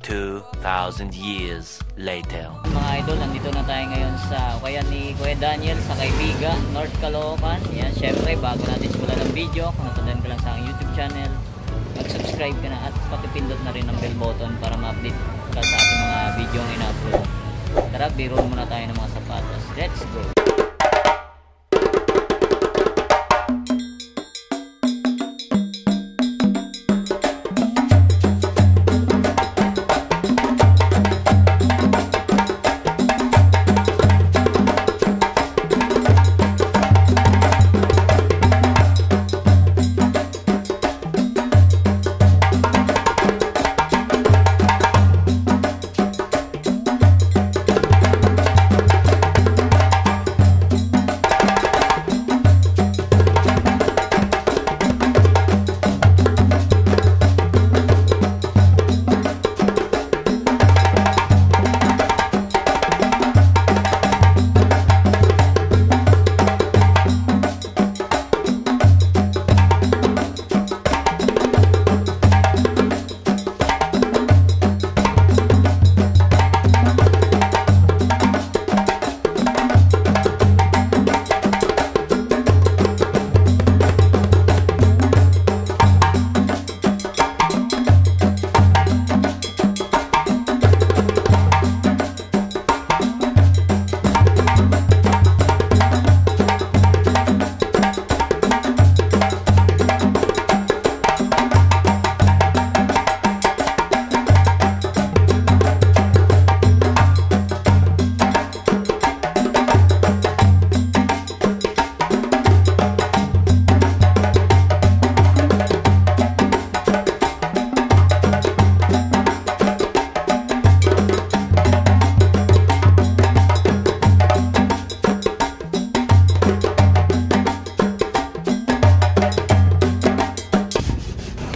2,000 years later. Mga idol, nandito na tayo ngayon sa kayan ni Kuya Daniel sa Kaibigan, North Caloocan. Yan, syempre, bago natin simulan ng video, kung natundan ka lang sa aking YouTube channel, mag-subscribe ka na at pakipindot na rin ang bell button para ma-update ka sa ating mga video ang ina-upload. Tara, biro muna tayo ng mga sapatos. Let's go!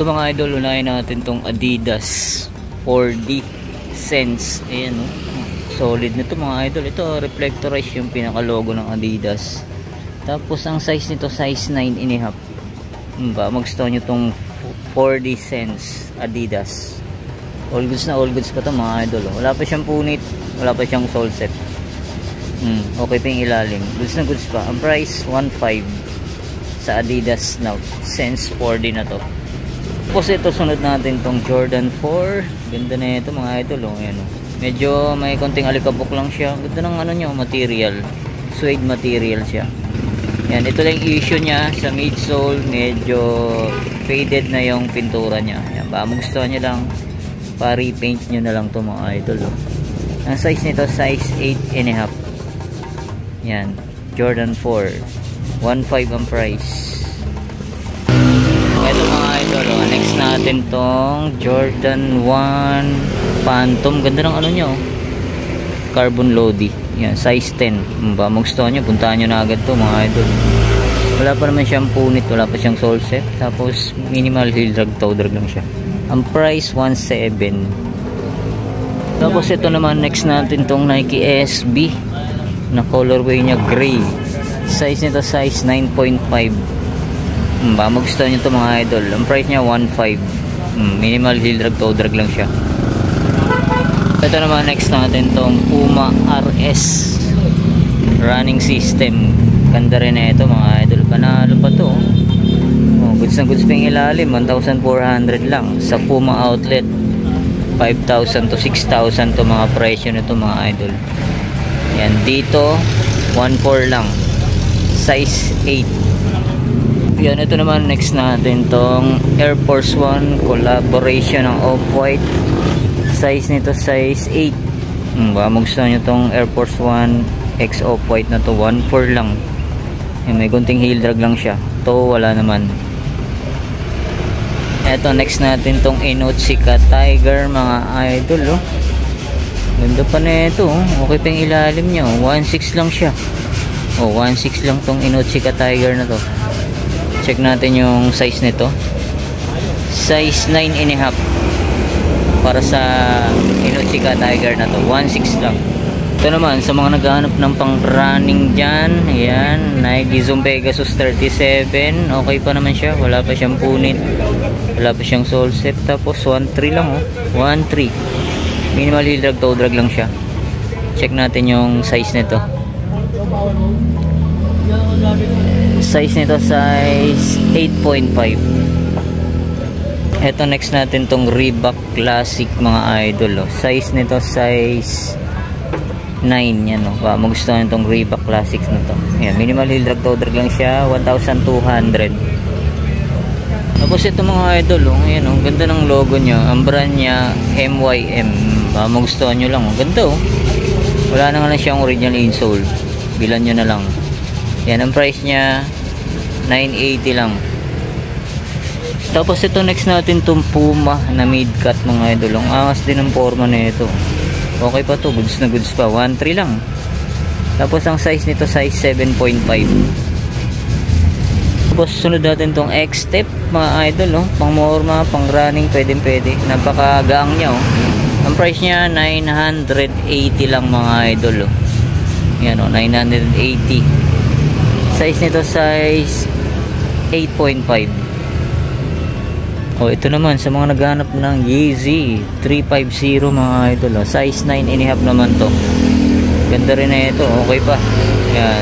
Ito mga idol, unahin natin tong Adidas 4D Sense. Ayan, no? Solid nito mga idol. Ito reflectorize yung pinaka logo ng Adidas. Tapos ang size nito size 9.5. Magustuhan nyo tong 4D Sense Adidas. All goods na all goods pa to mga idol. Wala pa siyang punit, wala pa siyang sole set. Okay pa yung ilalim. Goods na goods pa. Ang price 1.5 sa Adidas na Sense 4D na to. Tapos ito sunod natin tong Jordan 4. Ganda na ito mga idol, ayan, medyo may konting alikabok lang siya. Ganda ng ano niya, material, suede material siya. Yan, ito lang yung issue niya sa midsole, medyo faded na yung pintura niya. Yan, baka magustuhan niya lang, pa-repaint nyo na lang to mga idol. Ang size nito size 8.5. Yan, Jordan 4, 1.5 ang price. Ito mga idol, next natin tong Jordan 1 Phantom. Ganda ng ano nyo, carbon lodi. Yan, size 10. Ba magustuhan nyo, puntahan nyo na agad to mga idol. Wala pa naman siyang punit, wala pa siyang sole set. Tapos minimal heel drag, toe drag lang siya. Ang price 1.7. Tapos ito naman, next natin tong Nike SB na colorway niya gray. Size nito size 9.5. Magustuhan nyo ito mga idol. Ang price niya 1.5. Minimal heel drag, toe drag lang siya. Ito naman next natin tong Puma RS running system. Ganda rin na ito mga idol. Panalo pa to. Goods na goods pa yung ilalim. 1,400 lang sa Puma outlet. 5,000 to 6,000 to mga presyo nito mga idol. Yan, dito 1.4 lang, size 8. Yan, ito naman next natin tong Air Force 1 collaboration ng Off-White. Size nito size 8. Baka magustuhan nyo tong Air Force 1 X Off-White na to. 1.4 lang. Yan, may gunting heel drag lang siya. To wala naman. Ito next natin tong Inuchika Tiger mga idol. Ganda pa na ito. Okay pa yung ilalim niya. 1.6 lang siya. 1.6 lang tong Inuchika Tiger na to. Check natin yung size nito. Size 9.5 para sa Inuchika Tiger na to. 1.6 lang. Ito naman sa mga naghahanap ng pang running dyan. Ayan, Nike Zoom Pegasus 37. Okay pa naman siya. Wala pa siyang punit. Wala pa siyang sole set. Tapos 1.3 lang 1.3. Minimal heel drag, toe drag lang siya. Check natin yung size nito. Size nito size 8.5. Ito next natin tong Reebok Classic mga idol. Size nito size 9 yan. Baka magustuhan itong Reebok Classics na to. Ayan, minimal heel drag, toe drag lang siya. 1,200. Tapos ito mga idol, ayan, ganda ng logo niya. Ang brand niya MYM. Baka magustuhan nyo lang. Ganda wala na nga lang siyang original insole. Bilan nyo na lang. Yan, ang price niya 980 lang. Tapos ito next natin itong Puma na mid-cut mga idol. Ang angas din ang forma na ito. Okay pa to, goods na goods pa. 1.3 lang. Tapos ang size nito size 7.5. Tapos sunod natin itong X-Step mga idol. Pang morma, pang running, pwede. Napakagaang niya. Ang price niya 980 lang mga idol. Yan 980. Size nito size 8.5. Ito naman sa mga naghahanap ng Yeezy 350 mga idol. Size 9.5 naman to. Ganda rin na ito. Okay pa. Yan.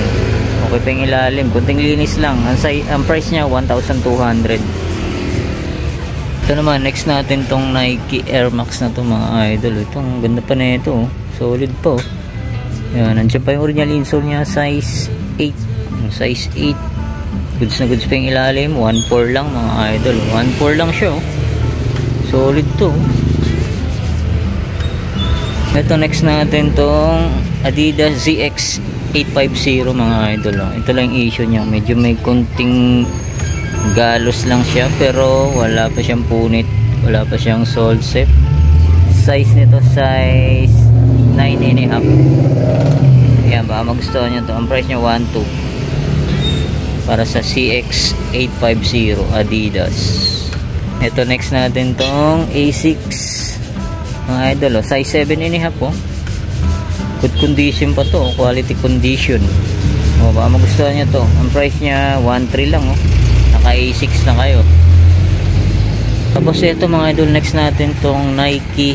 Okay pa yung ilalim. Kunting linis lang. Ang price niya 1,200. Ito naman next natin tong Nike Air Max na to mga idol. Ito ang ganda pa na ito. Solid pa. Yan. Nandiyan pa yung original insole niya. Size 8. Size 8. Goods na goods pa yung ilalim. 1.4 lang mga idol. 1.4 lang siya. Solid to. Ito next natin tong Adidas ZX 850 mga idol. Ito lang yung issue niya. Medyo may konting galos lang siya. Pero wala pa siyang punit. Wala pa siyang sole set. Size nito size 9.5. Ayan, baka magustuhan nyo to. Ang price niya 1.2 para sa CX 850 Adidas. Ito next natin tong A6 mga idol. Size 7.5 good condition pa to. Quality condition. Baka magustuhan nyo to. Ang price niya 1.3 lang. Naka A6 na kayo. Tapos ito mga idol, next natin tong Nike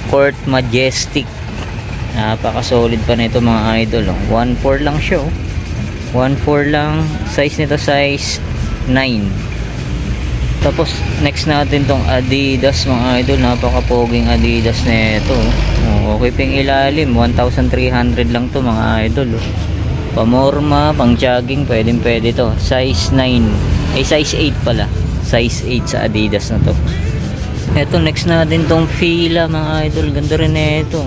Court Majestic. Napaka solid pa nito mga idol. 1.4 lang siya. 1.4 lang. Size nito size 9. Tapos next natin tong Adidas mga idol. Napaka-poging Adidas na ito. Okay pa yung ilalim. 1,300 lang to mga idol. Pamorma, pang jogging, pwede to. Size 9. Size 8 pala. Size 8 sa Adidas na to. Ito next natin tong Fila mga idol. Ganda rin na ito.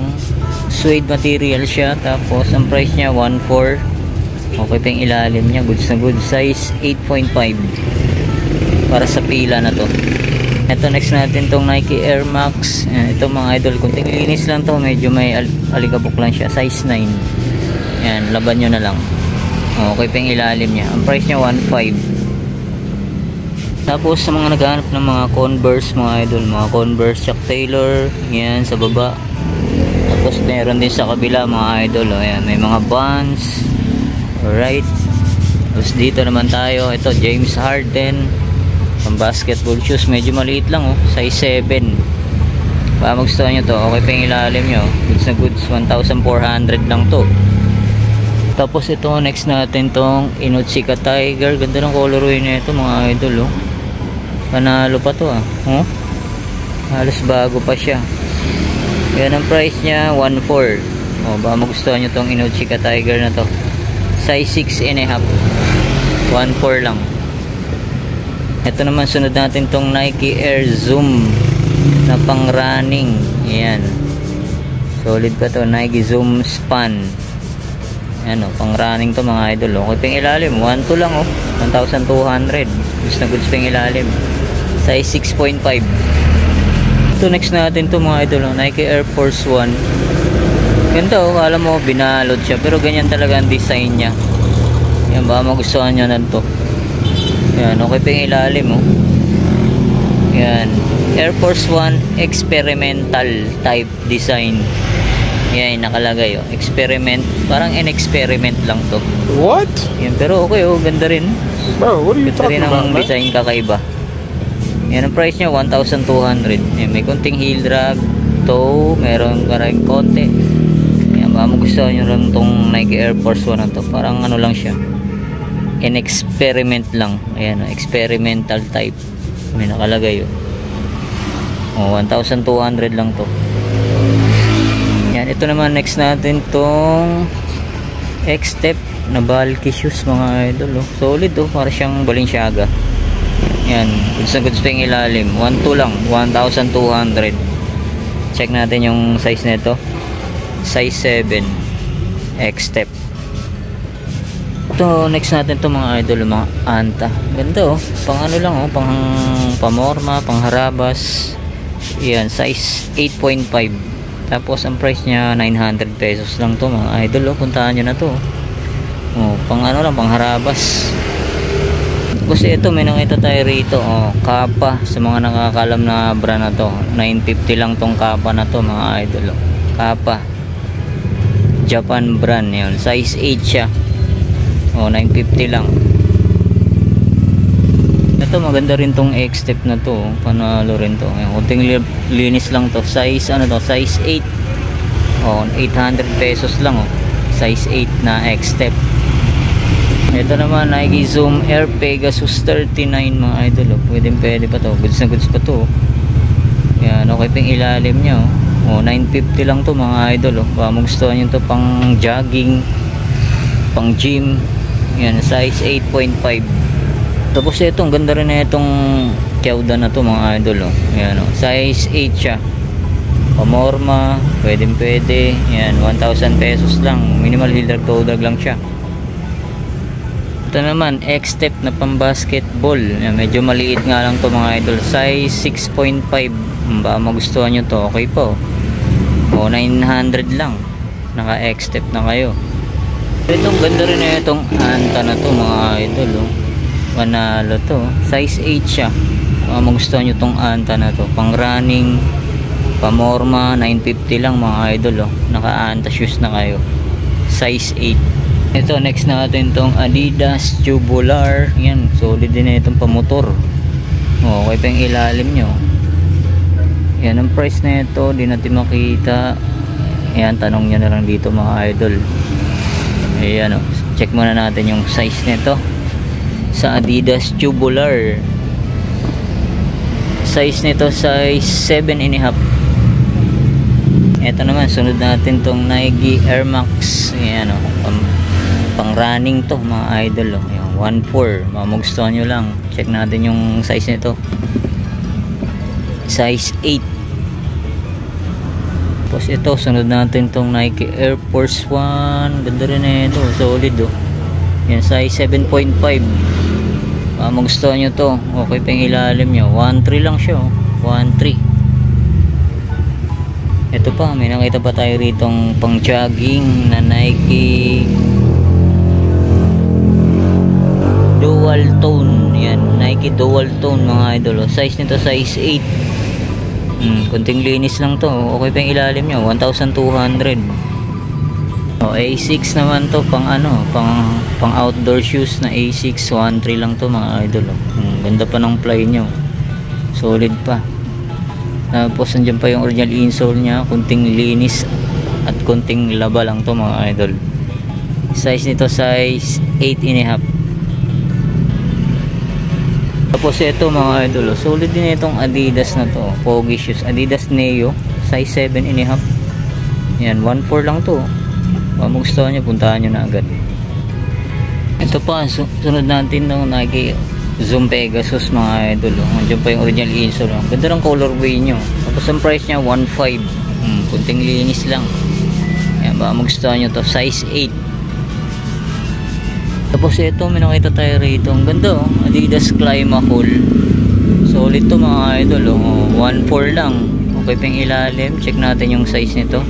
Suede material siya. Tapos ang price niya 1.4. Okay pa yung ilalim niya. Goods na goods. Size 8.5 para sa Fila na to. Ito next natin tong Nike Air Max. Ito mga idol, kunting linis lang to. Medyo may alikabok lang siya. Size 9. Yan, laban nyo na lang. Okay pa yung ilalim niya. Ang price niya 1.5. Tapos sa mga naghahanap ng mga Converse mga idol, mga Converse Chuck Taylor, yan sa baba. Tapos meron din sa kabila mga idol. Ayan, may mga Vans. Alright. Tapos dito naman tayo. Ito James Harden. Pang basketball shoes. Medyo maliit lang size 7. Baka magustuhan nyo to. Okay pa yung ilalim nyo. Goods na goods. 1,400 lang to. Tapos ito next natin tong Inuchika Tiger. Ganda ng colorway na ito mga idol. Panalo pa to halos bago pa siya. Yan ang price niya 1.4. Baka magustuhan nyo tong Inuchika Tiger na to. Size 6.5. 1.4 lang. Ito naman sunod natin tong Nike Air Zoom na pang running. Yan. Solid pa to. Nike Zoom Span. Yan pang running to mga idol. Okay pa yung ilalim. 1.2 lang 1,200. Goods na goods pa yung ilalim. Size 6.5. Ito next natin to mga idol. Nike Air Force 1. Ganda alam mo binalot siya. Pero ganyan talaga ang design niya. Yan, baka magustuhan nyo na to. Yan, okay pa yung ilalim Yan, Air Force 1 experimental type design. Yan, nakalagay experiment. Parang in-experiment lang to. What? Yan, pero okay ganda rin. Bro, what are you ganda talking rin about, ang man? design kakaiba. Yan ang price niya, 1,200. Yan, may konting heel drag, toe, meron parang konti. Yan, baka magustuhan nyo lang tong Nike Air Force 1 na to. Parang ano lang siya, in-experiment lang. Ayan, experimental type. May nakalagay yun. 1,200 lang to. Yan, ito naman next natin tong X-Step na bulky shoes mga idol. Solid para siyang Balenciaga. Yan, goods na goods pa yung ilalim. 1,200 lang, 1,200. Check natin yung size nito. Size 7 X-Step. Ito next natin to mga idol, mga Anta. Ganda pang ano lang pang pamorma, pang harabas. Yan, size 8.5. Tapos ang price niya 900 pesos lang to mga idol. Puntahan nyo na to. Pang ano lang, pang harabas. Tapos ito, may nakita tayo rito. Kappa. Sa mga nakakalam na brand na to, 950 lang tong Kappa na to mga idol. Kappa. Japan brand yun. Size 8 siya. 950 lang. Ito maganda rin tong X-Step na to. Panalo rin to. Kunting linis lang to. Size ano to? Size 8. 800 pesos lang Size 8 na X-Step. Ito naman Nike Zoom Air Pegasus 39 mga idol. Pwede pa to. Goods na goods pa to. Yan, okay pa yung ilalim nya 950 lang to mga idol. Baka magustuhan nyo to pang jogging, pang gym. Yan, size 8.5. Tapos ito, ang ganda rin na itong Kewda na to mga idol. Yan, size 8 siya. Pamorma, pwede. Yan, 1,000 pesos lang. Minimal heel drag, toe drag lang siya. Ito naman, X-Step na pang basketball. Yan, medyo maliit nga lang to mga idol. Size 6.5. Baka magustuhan nyo to, okay po. 900 lang. Naka X-Step na kayo. Itong ganda rin na itong Anta na to mga idol. Panalo to. Size 8 siya. Magustuhan nyo tong Anta na to. Pang running, pamorma, 950 lang mga idol. Naka Anta shoes na kayo. Size 8. Ito next natin tong Adidas Tubular. Yan, solid din na itong pamotor. Okay pa yung ilalim nyo. Yan ang price na ito. Di natin makita. Yan, tanong nyo na lang dito mga idol. Ayan check muna natin yung size nito sa Adidas Tubular. Size nito size 7.5. Ito naman sunod natin tong Nike Air Max. Ayan pang running to mga idol. 1.4. Magustuhan nyo lang. Check natin yung size nito. Size 8. Tapos ito, sunod natin tong Nike Air Force 1. Ganda rin na ito. Solid Yan, size 7.5. Magustuhan nyo to. Okay pa yung ilalim nyo. 1.3 lang siya 1.3. Ito pa, may nakita pa tayo ritong pang jogging na Nike Dual Tone. Yan, Nike Dual Tone mga idol. Size nito size 8. Kunting linis lang to. Okay pa yung ilalim nyo. 1,200. A6 naman to. Pang pang outdoor shoes na A6. 1.3 lang to mga idol. Ganda pa ng ply nyo. Solid pa. Tapos nandiyan pa yung original insole nya. Kunting linis at kunting laba lang to mga idol. Size nito size 8.5. Tapos ito mga idol, solid din itong Adidas na to. Pogi shoes, Adidas Neo, size 7.5. Yan, 1.4 lang to. Kung magustuhan nyo, puntahan nyo na agad. Ito pa, sunod natin ng Nike Zoom Pegasus mga idol. Nandiyan pa yung original insole. Ganda ng colorway nyo. Tapos ang price nya 1.5. Kunting linis lang. Yan, baka magustuhan nyo to. Size 8. Tapos ito, may nakita tayo rito. Ang ganda Adidas Climacool. Solid to mga idol 1.4 lang. Okay pa yung ilalim. Check natin yung size nito.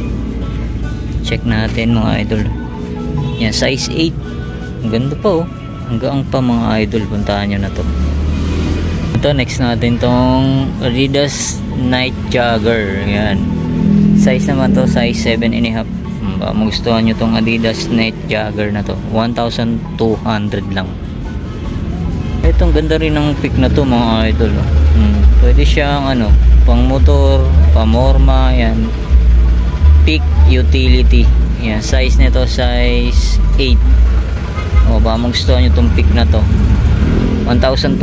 Check natin mga idol. Yan, size 8. Ang ganda pa hanggang pa mga idol. Puntahan nyo na to. Ito, next natin tong Adidas Night Jogger. Yan, size naman to size 7.5. Magustuhan nyo tong Adidas Night Jogger na to. 1,200 lang. Itong ganda rin ng pick na to mga idol. Pwede siyang ano, pang motor, pamorma, yan. Pick utility. Yan, size nito size 8. O baka magustuhan nyo itong pick na to. 1,200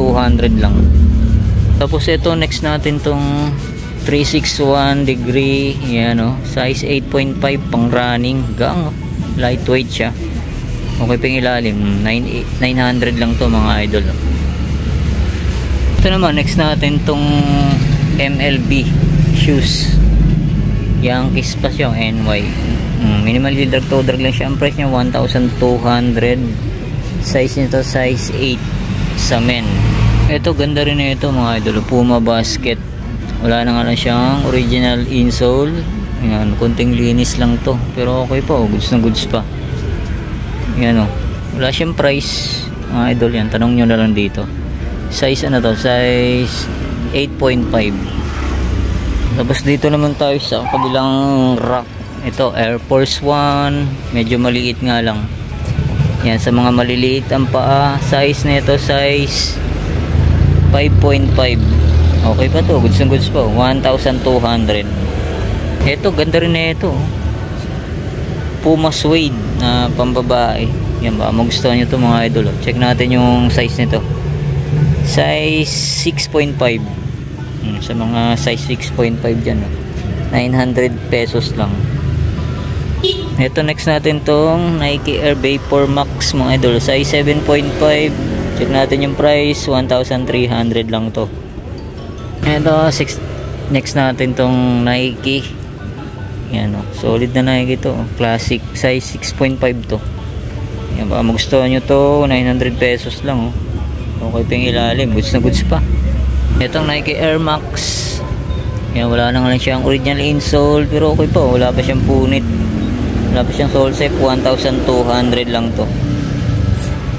lang. Tapos ito next natin tong 361 degree. Yan o, size 8.5 pang running. Gang, lightweight siya. Okay pang ilalim. 900 lang to mga idol. Ito naman next natin tong MLB shoes. Yankees pa siya, NY. Minimally drag to drag lang siya. Ang price niya 1,200. Size nito size 8 sa men. Ito ganda rin na ito mga idol. Puma basket. Wala na nga lang siyang original insole. Yan, kunting linis lang to. Pero okay pa, goods na goods pa. Yan o. Wala siyang price mga idol yan. Tanong nyo na lang dito. Size ano to? Size 8.5. Tapos dito naman tayo sa kabilang rack. Ito Air Force 1. Medyo maliit nga lang. Yan, sa mga maliliit ang paa. Size nito size 5.5. Okay pa to. Goods na goods pa. 1,200. Ito ganda rin na ito. Puma suede na pambabae. Yan ba, magustuhan nyo ito mga idol. Check natin yung size nito. Size 6.5. Sa mga size 6.5 dyan, 900 pesos lang. Ito next natin tong Nike Air Vapor Max mga idol. Size 7.5. Check natin yung price. 1,300 lang to. Ito next natin tong Nike. Yan o, solid na Nike to. Classic size 6.5 to. Yan, baka magustuhan nyo to. 900 pesos lang o. Okay pa yung ilalim. Goods na goods pa. Itong Nike Air Max. Yan, wala na nga lang siyang original insole. Pero okay pa. Wala pa siyang punit. Wala pa siyang sole shape. 1,200 lang to.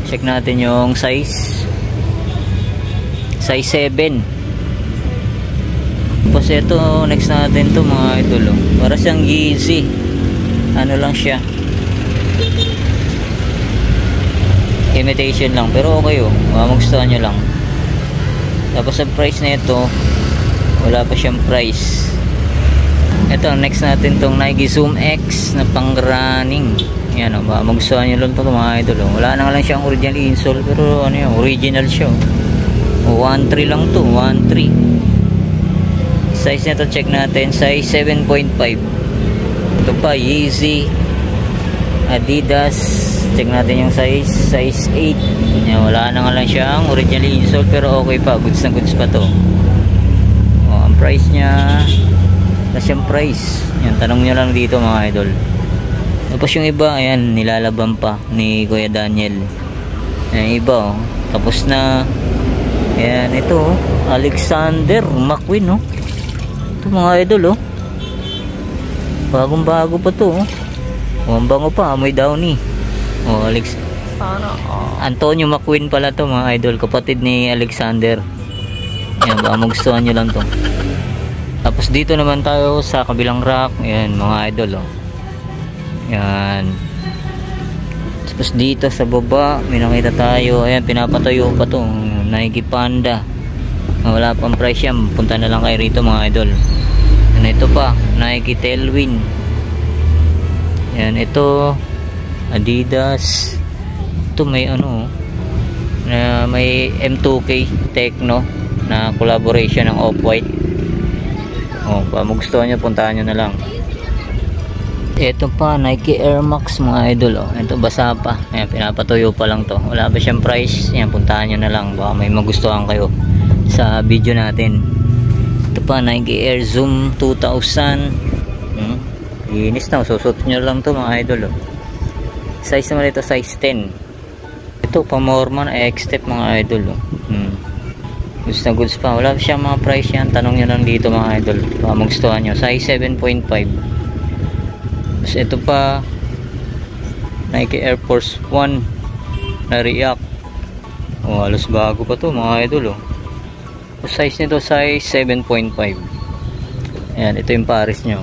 Check natin yung size. Size 7. Tapos ito next natin to mga idol. Para siyang Yeezy. Ano lang siya. Imitation lang. Pero okay o. Magustuhan nyo lang. Tapos ang price na ito, wala pa siyang price. Ito next natin tong Nike Zoom X na pang running. Yan o, magustuhan nyo lang ito mga idol. Wala na lang siyang original insole, pero ano yun, original siya. 1.3 lang to, 1.3. Size nito check natin, size 7.5. Ito pa Yeezy, Adidas. Check natin yung size 8. Yan, wala na nga lang siyang original insole, pero okay pa, goods na goods pa to. Ang price niya, na siyang price. Yan, tanong nyo lang dito mga idol. Tapos yung iba, ayan, nilalaban pa ni Kuya Daniel. Ayan, iba oh, tapos na. Ayan, ito oh, Alexander McQueen oh. Ito mga idol oh, bagong bago pa to oh. Ang bango pa, amoy downy. Oh, Antonio McQueen pala to mga idol, kapatid ni Alexander. Yan, baka magustuhan nyo lang to. Tapos dito naman tayo sa kabilang rack. Yan mga idol oh. Yan. Tapos dito sa baba may nakita tayo. Ayan, pinapatayo pa to, Nike Panda. Wala pang price yan, punta na lang kayo rito mga idol. Yan, ito pa Nike Tailwind. Yan, ito Adidas. Ito may ano na may M2K Tecno na collaboration ng Off-White. Oh, kung magustuhan nyo, puntahan nyo na lang. Ito pa Nike Air Max mga idol oh. Ito basa pa. Ayan, pinapatuyo pa lang to. Wala pa siyang price. Ayan, puntahan nyo na lang, baka may magustuhan kayo sa video natin. Ito pa Nike Air Zoom 2000. Linis na, susot nyo lang to mga idol oh. Size naman ito size 10. Ito pamorma na X-Step mga idol oh. Goods na goods pa. Wala siyang mga price yan, tanong nyo lang dito mga idol, baka magustuhan nyo. Size 7.5. Tapos ito pa Nike Air Force 1 na React. Oh, halos bago pa to mga idol oh. Size nito size 7.5. Ayan, ito yung pares nyo.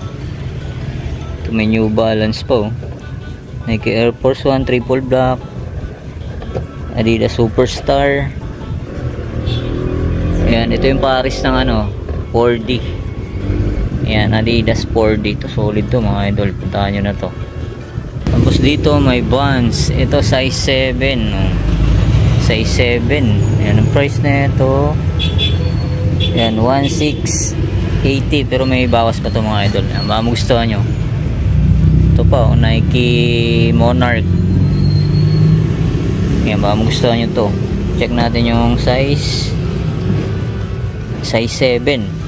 Ito may New Balance po. Nike Air Force 1 triple black, Adidas Superstar. Ayan, ito yung pares ng ano, 4D. Ayan, Adidas 4D. Ito solid to mga idol. Puntahan nyo na to. Tapos dito may Vans. Ito size 7. No? Size 7. Ayan, ang price na ito. Ayan, 1680. Pero may bawas pa to mga idol. Ayan, baka magustuhan nyo. Ito pa, Nike Monarch. Ayan, baka magustuhan nyo to. Check natin yung size 7.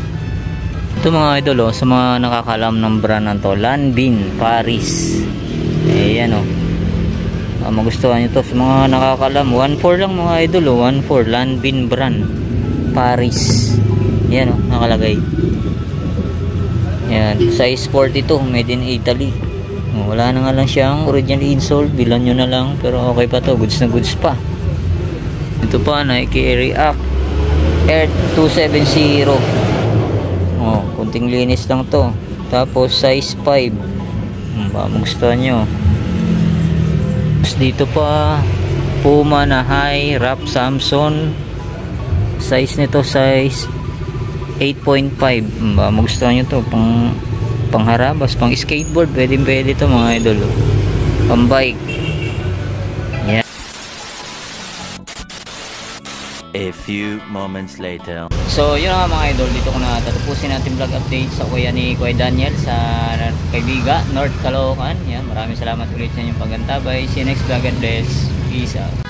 Ito mga idol, sa mga nakakalam ng brand na to, Lanvin Paris. Ayan magustuhan nyo to sa mga nakakalam. 1.4 lang mga idol, 1.4 Lanvin brand Paris. Ayan nakalagay. Ayan, size 42, made in Italy. Wala na nga lang siyang original insole, bilan nyo na lang, pero okay pa to, goods na goods pa. Ito pa, Nike React Air 270. Kunting linis lang to. Tapos size 5. Baka magustuhan nyo. Tapos dito pa, Puma na high wrap Samson. Size nito size 8.5. Baka magustuhan nyo to. Pangharabas, pang skateboard, pwede to mga idol. Pang bike. A few moments later. So yun nga mga idol, dito ko na tatapusin natin vlog update sa kuya ni Kuya Daniel sa Kaybiga, North Caloocan. Yan, maraming salamat ulit sa inyong paggantabay. See you next vlog, and bless. Peace out.